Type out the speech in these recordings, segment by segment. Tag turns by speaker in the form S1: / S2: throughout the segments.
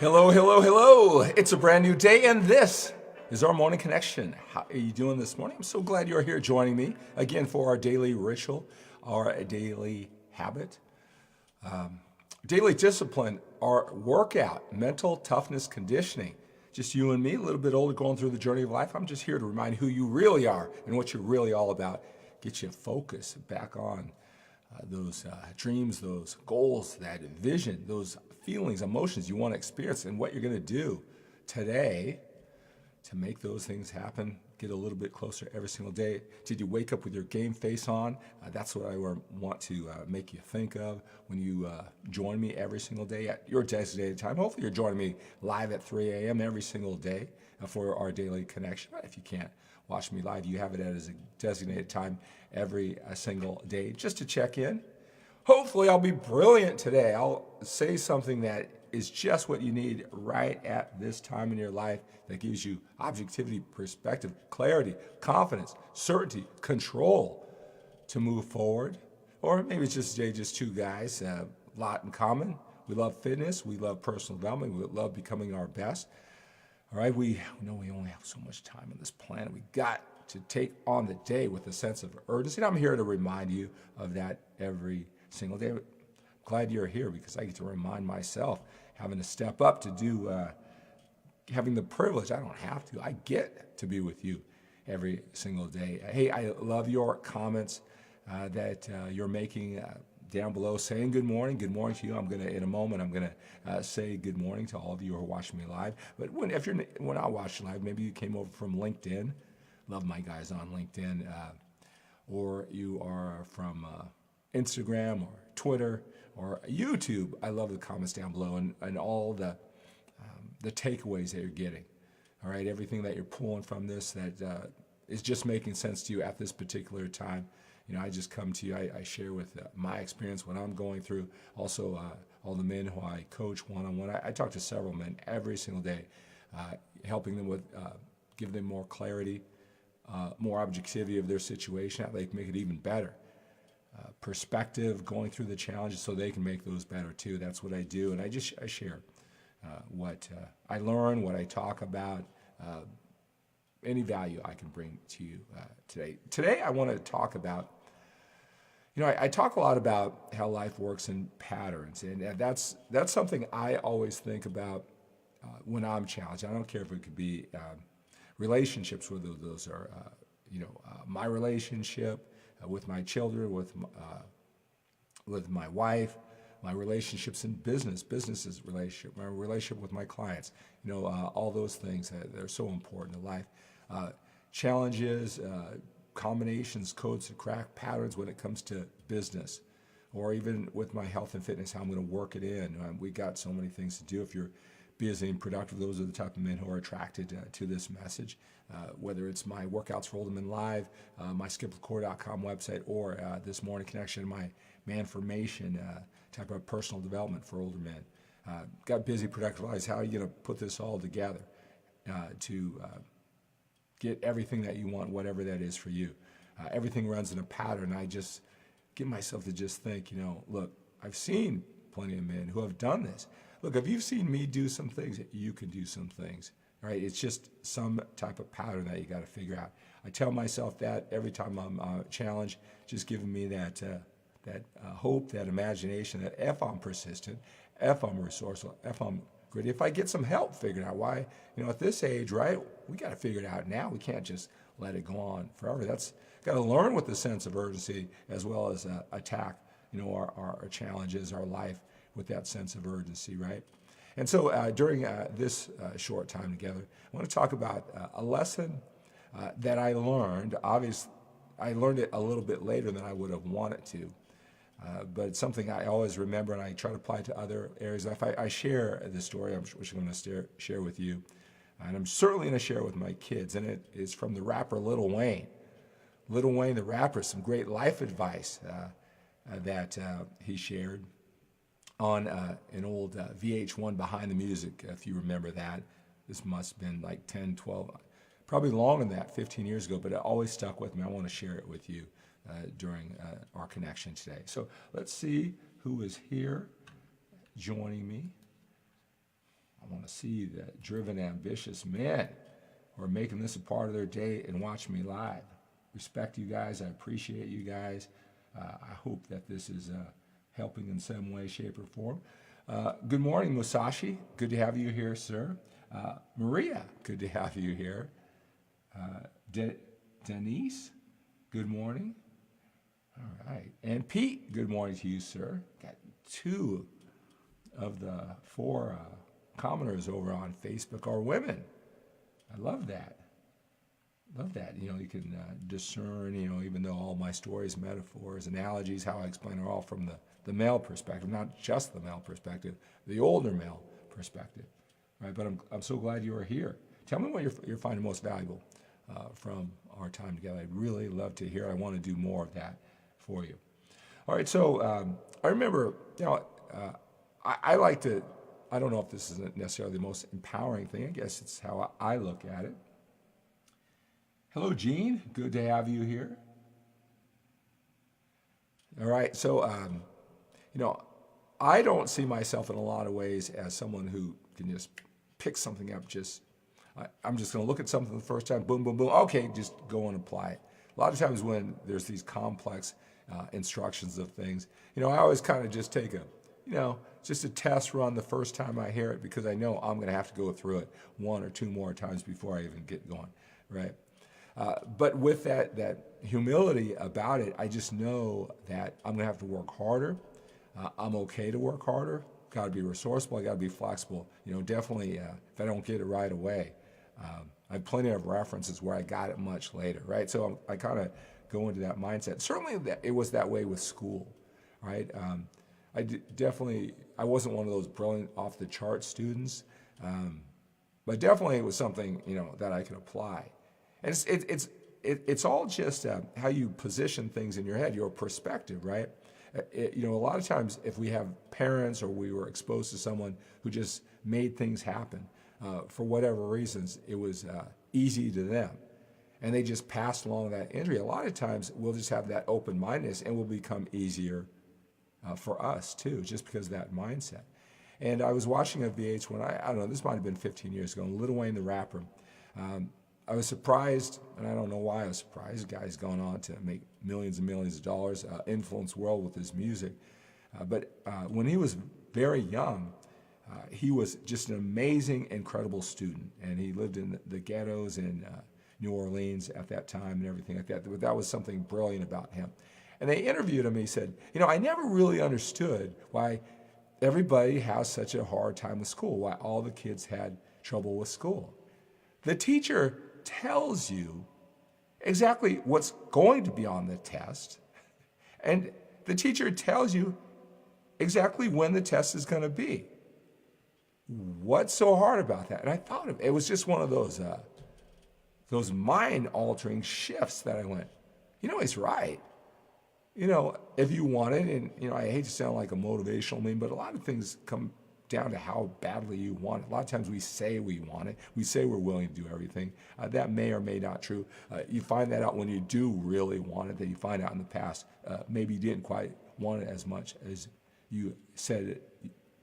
S1: Hello, hello, hello. It's a brand new day, and this is our morning connection. How are you doing this morning? I'm so glad you're here joining me again for our daily ritual, our daily habit, daily discipline, our workout, mental toughness conditioning. Just you and me, a little bit older, going through the journey of life. I'm just here to remind who you really are and what you're really all about. Get you focused back on those dreams, those goals, that vision, those feelings, emotions you want to experience, and what you're going to do today to make those things happen. Get a little bit closer every single day. Did you wake up with your game face on? That's what I want to make you think of when you join me every single day at your designated time. Hopefully you're joining me live at 3 a.m. every single day for our daily connection. If you can't watch me live, you have it as a designated time every single day just to check in. Hopefully I'll be brilliant today. I'll say something that is just what you need right at this time in your life that gives you objectivity, perspective, clarity, confidence, certainty, control to move forward. Or maybe it's just two guys, a lot in common. We love fitness, we love personal development, we love becoming our best. All right, we know we only have so much time on this planet. We got to take on the day with a sense of urgency. And I'm here to remind you of that every single day. I'm glad you're here because I get to remind myself, having to step up to do, having the privilege, I don't have to, I get to be with you every single day. Hey, I love your comments that you're making down below, saying good morning to you. I'm gonna, in a moment, I'm gonna say good morning to all of you who are watching me live. But if you're not watching live, maybe you came over from LinkedIn. Love my guys on LinkedIn, or you are from Instagram or Twitter or YouTube. I love the comments down below and all the takeaways that you're getting. All right, everything that you're pulling from this that is just making sense to you at this particular time. You know, I just come to you, I share with my experience, what I'm going through. Also, all the men who I coach one-on-one. I talk to several men every single day, helping them with, giving them more clarity, more objectivity of their situation, how they can make it even better. Perspective, going through the challenges so they can make those better too. That's what I do, and I share what I learn, what I talk about, any value I can bring to you today. Today I want to talk about, you know, I talk a lot about how life works in patterns, and that's something I always think about when I'm challenged. I don't care if it could be relationships, whether those are, my relationship with my children, with my wife, my relationships in businesses relationship, my relationship with my clients, all those things that are so important in life. Challenges, combinations, codes to crack, patterns when it comes to business, or even with my health and fitness, how I'm going to work it in. We got so many things to do. If you're busy and productive, those are the type of men who are attracted to this message. Whether it's my workouts for older men live, my skipthecore.com website, or this morning connection, my MANformation type of personal development for older men. Got busy, productive lives. How are you going to put this all together to get everything that you want, whatever that is for you? Everything runs in a pattern. I just get myself to just think, look, I've seen plenty of men who have done this. Look, if you've seen me do some things, you can do some things, right? It's just some type of pattern that you got to figure out. I tell myself that every time I'm challenged, just giving me that hope, that imagination, that if I'm persistent, if I'm resourceful, if I'm gritty, if I get some help figuring out why, at this age, right, we got to figure it out now. We can't just let it go on forever. That's got to learn with the sense of urgency as well as attack, our challenges, our life, with that sense of urgency, right? And so during this short time together, I want to talk about a lesson that I learned. Obviously, I learned it a little bit later than I would have wanted to, but it's something I always remember, and I try to apply it to other areas. If I share this story, which I'm going to share with you, and I'm certainly going to share with my kids, and it is from the rapper Lil Wayne. Lil Wayne, the rapper, some great life advice that he shared on an old VH1 Behind the Music, if you remember that. This must have been like 10, 12, probably longer than that, 15 years ago, but it always stuck with me. I want to share it with you during our connection today. So let's see who is here joining me. I want to see the driven, ambitious men who are making this a part of their day and watch me live. Respect you guys. I appreciate you guys. I hope that this is helping in some way, shape, or form. Good morning, Musashi. Good to have you here, sir. Maria, good to have you here. Denise, good morning. All right. And Pete, good morning to you, sir. Got 2 of the 4 commenters over on Facebook are women. I love that. Love that. You can discern, even though all my stories, metaphors, analogies, how I explain are all from the male perspective, not just the male perspective, the older male perspective. Right? But I'm so glad you are here. Tell me what you're finding most valuable from our time together. I'd really love to hear. I want to do more of that for you. All right, so I remember, I like to, I don't know if this isn't necessarily the most empowering thing. I guess it's how I look at it. Hello, Gene. Good to have you here. All right, so, I don't see myself in a lot of ways as someone who can just pick something up, I'm just going to look at something the first time, boom, boom, boom, okay, just go and apply it. A lot of times when there's these complex instructions of things, I always kind of just take just a test run the first time I hear it, because I know I'm going to have to go through it 1 or 2 more times before I even get going, right? But with that humility about it, I just know that I'm going to have to work harder. I'm okay to work harder. Got to be resourceful. I got to be flexible. Definitely if I don't get it right away, I have plenty of references where I got it much later, right? So I kind of go into that mindset. Certainly it was that way with school, right? I wasn't one of those brilliant off the chart students, but definitely it was something that I could apply. And it's all just how you position things in your head, your perspective, right? A lot of times if we have parents or we were exposed to someone who just made things happen, for whatever reasons, it was easy to them, and they just passed along that entry. A lot of times we'll just have that open-mindedness and will become easier for us too, just because of that mindset. And I was watching a VH1, I don't know, this might have been 15 years ago, Lil Wayne the rapper. I was surprised, and I don't know why I was surprised. The guy's gone on to make millions and millions of dollars, influence the world with his music. But when he was very young, he was just an amazing, incredible student. And he lived in the ghettos in New Orleans at that time and everything like that. But that was something brilliant about him. And they interviewed him, and he said, I never really understood why everybody has such a hard time with school, why all the kids had trouble with school. The teacher tells you exactly what's going to be on the test, and the teacher tells you exactly when the test is going to be. What's so hard about that? And I thought it was just one of those mind-altering shifts that I went, he's right. If you want it, and I hate to sound like a motivational meme, but a lot of things come down to how badly you want it. A lot of times we say we want it. We say we're willing to do everything. That may or may not true. You find that out when you do really want it, that you find out in the past, maybe you didn't quite want it as much as you said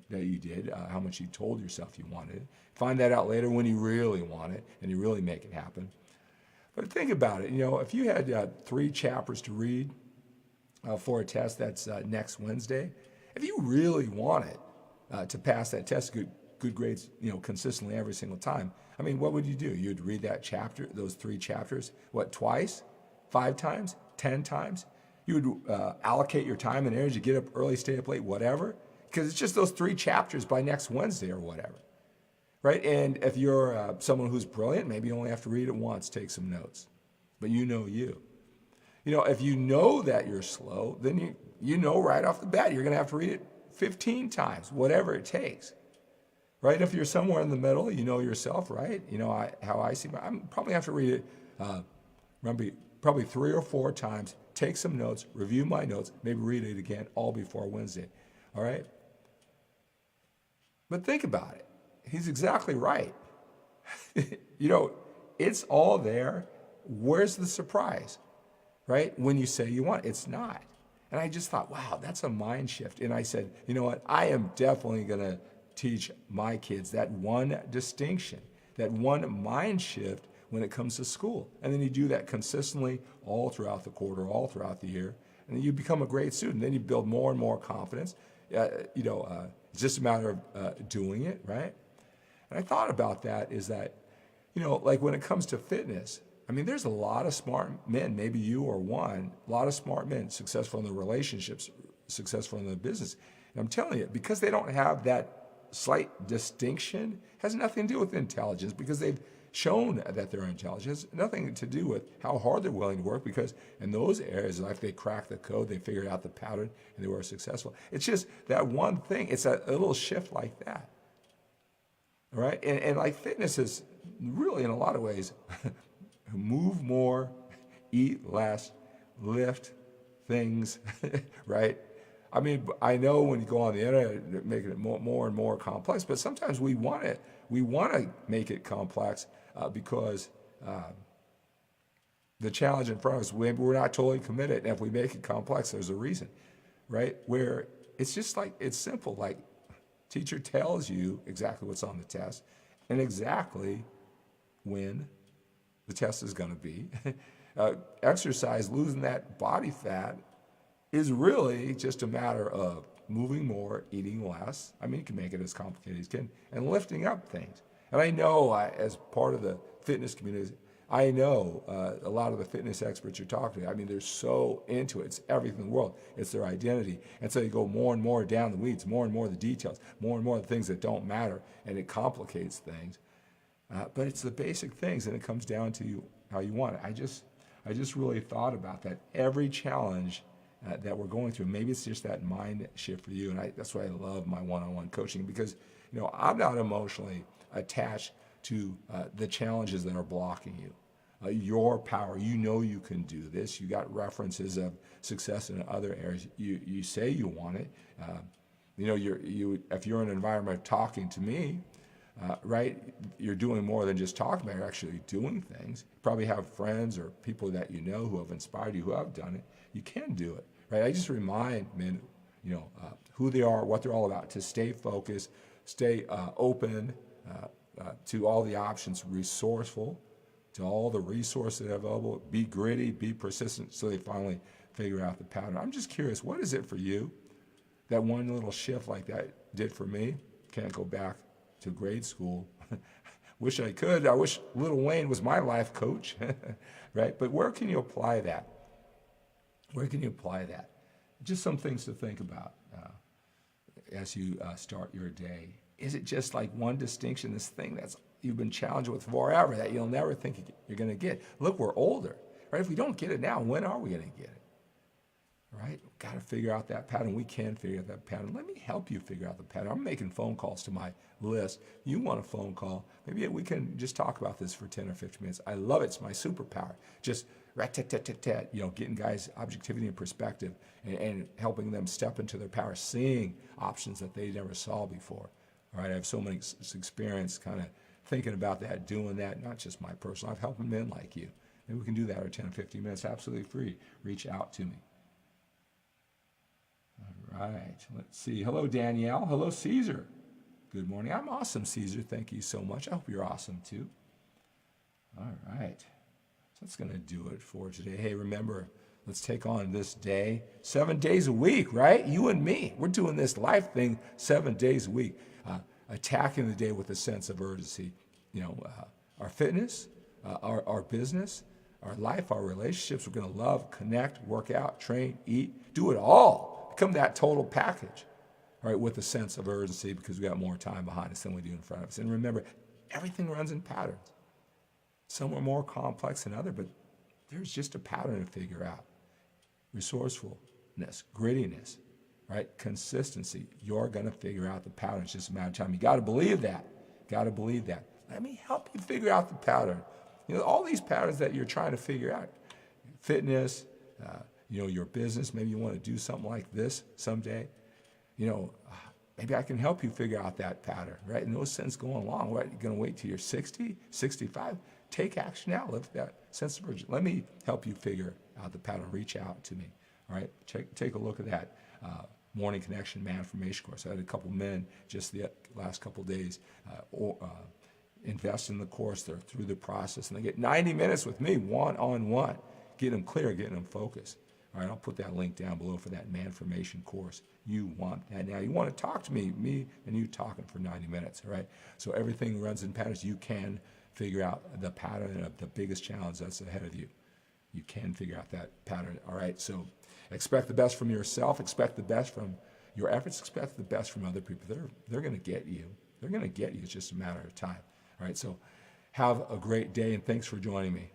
S1: that you did, how much you told yourself you wanted it. Find that out later when you really want it and you really make it happen. But think about it, if you had 3 chapters to read for a test that's next Wednesday, if you really want it, to pass that test, good grades, consistently every single time. I mean, what would you do? You'd read that chapter, those 3 chapters, twice, 5 times, 10 times? You would allocate your time and energy, get up early, stay up late, whatever, because it's just those 3 chapters by next Wednesday or whatever, right? And if you're someone who's brilliant, maybe you only have to read it once, take some notes, but you. If you know that you're slow, then you know right off the bat you're going to have to read it 15 times, whatever it takes, right? If you're somewhere in the middle, you know yourself, right? How I see I'm probably have to read it probably 3 or 4 times, take some notes, review my notes, maybe read it again, all before Wednesday, all right? But think about it. He's exactly right. It's all there. Where's the surprise, right? When you say you want it, it's not. And I just thought, wow, that's a mind shift. And I said, you know what? I am definitely going to teach my kids that one distinction, that one mind shift when it comes to school. And then you do that consistently all throughout the quarter, all throughout the year, and then you become a great student. Then you build more and more confidence. It's just a matter of doing it, right? And I thought about that is that, like when it comes to fitness, I mean, there's a lot of smart men, maybe you are one, a lot of smart men, successful in their relationships, successful in their business. And I'm telling you, because they don't have that slight distinction, has nothing to do with intelligence, because they've shown that they're intelligent. It has nothing to do with how hard they're willing to work, because in those areas, like they crack the code, they figured out the pattern, and they were successful. It's just that one thing. It's a little shift like that. All right? And like fitness is really, in a lot of ways, move more, eat less, lift things, right? I mean, I know when you go on the internet, making it more and more complex, but sometimes we want to make it complex because the challenge in front of us, maybe we're not totally committed. And if we make it complex, there's a reason, right? Where it's just like, it's simple. Like, teacher tells you exactly what's on the test and exactly when the test is going to be. Exercise, losing that body fat, is really just a matter of moving more, eating less. I mean, you can make it as complicated as you can, and lifting up things. And I know, as part of the fitness community, I know a lot of the fitness experts you're talking to, I mean, they're so into it. It's everything in the world. It's their identity. And so you go more and more down the weeds, more and more the details, more and more the things that don't matter, and it complicates things. But it's the basic things, and it comes down to how you want it. I just really thought about that. Every challenge that we're going through, maybe it's just that mind shift for you, and that's why I love my one-on-one coaching, because I'm not emotionally attached to the challenges that are blocking you. Your power, you can do this. You got references of success in other areas. You say you want it. If you're in an environment of talking to me, right, you're doing more than just talking about it. You're actually doing things. You probably have friends or people that you know who have inspired you, who have done it. You can do it, right? I just remind men, who they are, what they're all about, to stay focused, stay open to all the options, resourceful to all the resources that are available, be gritty, be persistent, so they finally figure out the pattern. I'm just curious, what is it for you? That one little shift like that did for me. Can't go back to grade school. Wish I could. I wish Little Wayne was my life coach, right? But where can you apply that? Where can you apply that? Just some things to think about as you start your day. Is it just like one distinction, this thing that's you've been challenged with forever that you'll never think you're going to get? Look, we're older, right? If we don't get it now, when are we going to get it? Right? Got to figure out that pattern. We can figure out that pattern. Let me help you figure out the pattern. I'm making phone calls to my list. You want a phone call? Maybe we can just talk about this for 10 or 15 minutes. I love it. It's my superpower. Just rat-tat-tat-tat-tat, getting guys objectivity and perspective and helping them step into their power, seeing options that they never saw before. All right? I have so much experience kind of thinking about that, doing that, not just my personal life, helping men like you. Maybe we can do that for 10 or 15 minutes, absolutely free. Reach out to me. All right, let's see. Hello, Danielle. Hello, Caesar. Good morning. I'm awesome, Caesar. Thank you so much. I hope you're awesome, too. All right. So that's going to do it for today. Hey, remember, let's take on this day 7 days a week, right? You and me. We're doing this life thing 7 days a week, attacking the day with a sense of urgency. Our fitness, our business, our life, our relationships. We're going to love, connect, work out, train, eat, do it all. Become that total package, all right, with a sense of urgency, because we got more time behind us than we do in front of us. And remember, everything runs in patterns. Some are more complex than others, but there's just a pattern to figure out. Resourcefulness, grittiness, right? Consistency. You're going to figure out the pattern. It's just a matter of time. You got to believe that. Got to believe that. Let me help you figure out the pattern. All these patterns that you're trying to figure out. Fitness, your business, maybe you want to do something like this someday. Maybe I can help you figure out that pattern, right? In those sense going along, what, you're going to wait till you're 60, 65? Take action now. Live that sense of urgency. Let me help you figure out the pattern. Reach out to me, all right? Take a look at that. Morning Connection MANformation course. I had a couple men just the last couple days invest in the course. They're through the process, and they get 90 minutes with me, one-on-one, getting them clear, getting them focused. All right, I'll put that link down below for that MANformation course. You want that now. You want to talk to me and you talking for 90 minutes, all right? So everything runs in patterns. You can figure out the pattern of the biggest challenge that's ahead of you. You can figure out that pattern, all right? So expect the best from yourself. Expect the best from your efforts. Expect the best from other people. They're going to get you. They're going to get you. It's just a matter of time, all right? So have a great day, and thanks for joining me.